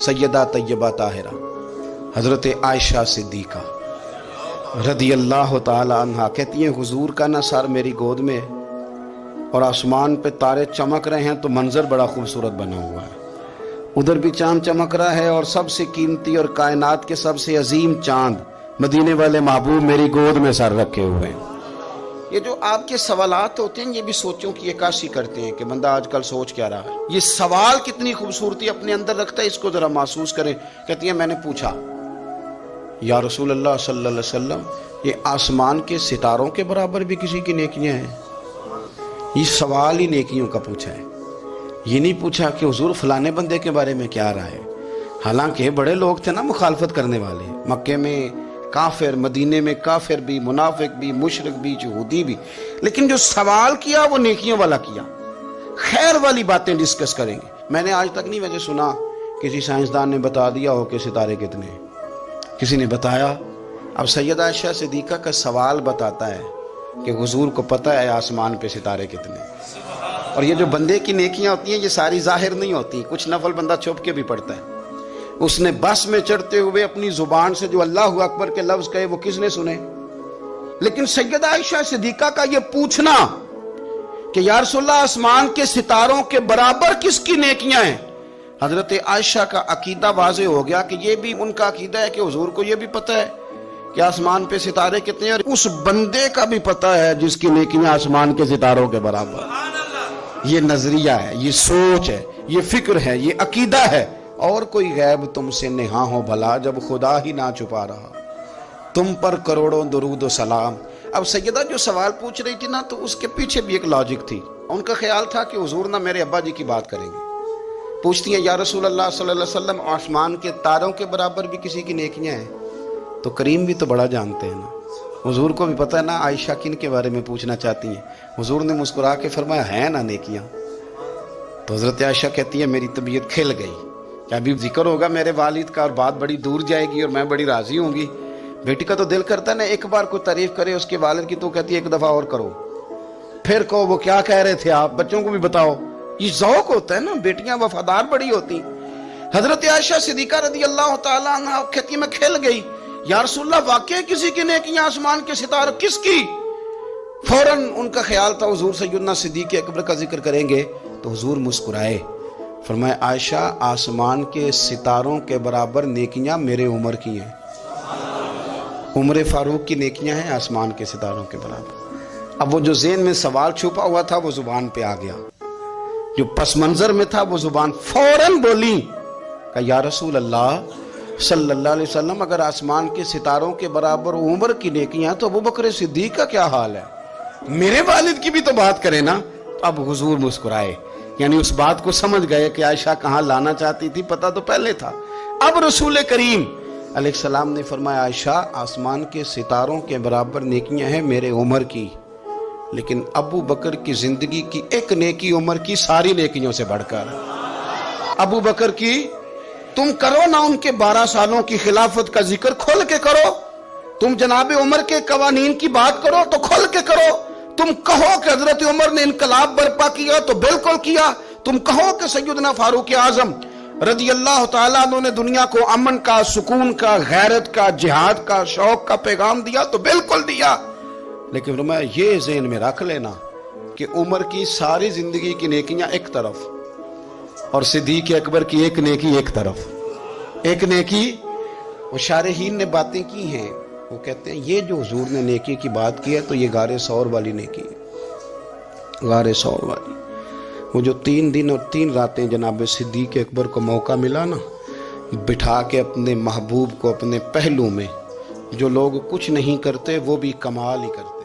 सैयदा तैयबा ताहिरा हज़रत आयशा सिद्दीक़ा रदी अल्लाह ताला अन्हा कहती हैं हुजूर का ना सर मेरी गोद में है और आसमान पे तारे चमक रहे हैं तो मंजर बड़ा खूबसूरत बना हुआ है, उधर भी चांद चमक रहा है और सबसे कीमती और कायनात के सबसे अजीम चांद मदीने वाले महबूब मेरी गोद में सर रखे हुए हैं। ये जो आपके सवालात होते हैं ये भी सोचों की अक्कासी करते हैं कि बंदा आजकल सोच क्या रहा है। ये सवाल कितनी खूबसूरती अपने अंदर रखता है, इसको जरा महसूस करें। कहती है मैंने पूछा या रसूल अल्लाह सल्लल्लाहु अलैहि वसल्लम, ये आसमान के सितारों के बराबर भी किसी की नेकियां हैं? ये सवाल ही नेकियों का पूछा है, ये नहीं पूछा कि हुजूर फलाने बंदे के बारे में क्या राय है। हालांकि बड़े लोग थे ना मुखालफत करने वाले, मक्के में काफिर, मदीने में काफिर भी, मुनाफिक भी, मुशरिक भी, यहूदी भी, लेकिन जो सवाल किया वो नेकियों वाला किया। खैर वाली बातें डिस्कस करेंगे। मैंने आज तक नहीं वैसे सुना किसी साइंसदान ने बता दिया हो कि सितारे कितने हैं, किसी ने बताया। अब सैयदा आयशा सिद्दीक़ा का सवाल बताता है कि हुजूर को पता है आसमान पे सितारे कितने। और ये जो बंदे की नेकियां होती हैं ये सारी जाहिर नहीं होती, कुछ नफल बंदा छुप के भी पढ़ता है। उसने बस में चढ़ते हुए अपनी जुबान से जो अल्लाह अकबर के लफ्ज कहे वो किसने सुने। लेकिन सैयदा आयशा सिद्दीक़ा का ये पूछना कि या रसूलल्लाह आसमान के सितारों के बराबर किसकी नेकियां हैं, हजरत आयशा का अकीदा वाज़े हो गया कि ये भी उनका अकीदा है कि हुजूर को ये भी पता है कि आसमान पे सितारे कितने हैं, और उस बंदे का भी पता है जिसकी नेकियां आसमान के सितारों के बराबर। ये नजरिया है, ये सोच है, ये फिक्र है, ये अकीदा है। और कोई गैब तुमसे नेहा हो भला जब खुदा ही ना छुपा रहा, तुम पर करोड़ों दुरूद व सलाम। अब सैयदा जो सवाल पूछ रही थी ना तो उसके पीछे भी एक लॉजिक थी। उनका ख्याल था कि हुजूर ना मेरे अब्बा जी की बात करेंगे। पूछती हैं या रसूल अल्लाह सल्लल्लाहु अलैहि वसल्लम आसमान के तारों के बराबर भी किसी की नेकियां हैं? तो करीम भी तो बड़ा जानते हैं ना, हुजूर को भी पता है ना आयशा किन के बारे में पूछना चाहती हैं। हुजूर ने मुस्कुरा के फरमाया है ना नेकियां। तो हजरत आयशा कहती है मेरी तबीयत खिल गई कि अभी जिक्र होगा मेरे वालिद का और बात बड़ी दूर जाएगी और मैं बड़ी राजी होंगी। बेटी का तो दिल करता है ना एक बार कोई तारीफ करे उसके वालिद की, तो कहती है एक दफा और करो, फिर कहो वो क्या कह रहे थे आप, बच्चों को भी बताओ। ये ज़ौक़ होता है ना, बेटियां वफादार बड़ी होती। हजरत आयशा सिद्दीक़ा रज़ी अल्लाह तआला अन्हा कहती मैं खिल गई, या रसूलल्लाह वाकई किसी की नेकियां आसमान के सितारे किसकी? फौरन उनका ख्याल था हुजूर सैयदना सिद्दीक़ अकबर का जिक्र करेंगे, तो हुजूर मुस्कुराए, फरमाया आयशा आसमान के सितारों के बराबर नेकियां मेरे उम्र की हैं। उम्र फारूक की नेकियां हैं आसमान के सितारों के बराबर। अब वो जो ज़हन में सवाल छुपा हुआ था वो जुबान पे आ गया, जो पस मंजर में था वो जुबान फौरन बोली का या रसूल अल्लाह सल्लल्लाहु अलैहि वसल्लम अगर आसमान के सितारों के बराबर उम्र की नेकियां तो अबू बकर सिद्दीक का क्या हाल है, मेरे वालिद की भी तो बात करें ना। अब हुजूर मुस्कुराए, यानी उस बात को समझ गए कि आयशा कहाँ लाना चाहती थी, पता तो पहले था। अब रसूल करीम अलैहिस्सलाम ने फरमाया आयशा आसमान के सितारों के बराबर नेकियां हैं मेरे उम्र की, लेकिन अबू बकर की जिंदगी की एक नेकी उम्र की सारी नेकियों से बढ़कर। अबू बकर की तुम करो ना उनके 12 सालों की खिलाफत का जिक्र खोल के करो, तुम जनाब उमर के कवानीन की बात करो तो खोल के करो, तुम कहो कि हजरत उमर ने इनकलाब बर्पा किया तो बिल्कुल किया, तुम कहो कि सैयदना फारूक आजम रज़ी अल्लाह तआला अन्हु ने दुनिया को अमन का, सुकून का, गैरत का, जिहाद का, शौक का पैगाम दिया तो बिल्कुल दिया। लेकिन मैं ये ज़हन में रख लेना कि उमर की सारी जिंदगी की नेकियां एक तरफ और सिद्दीक़ अकबर की एक नेकी एक तरफ। एक नेकी वो शारहीन ने बातें की हैं, वो कहते हैं ये जो हुजूर ने नेकी की बात की है तो ये गारे सौर वाली नेकी है। गारे सौर वाली वो जो 3 दिन और 3 रातें जनाब सिद्दीक़ अकबर को मौका मिला ना बिठा के अपने महबूब को अपने पहलू में, जो लोग कुछ नहीं करते वो भी कमाल ही करते।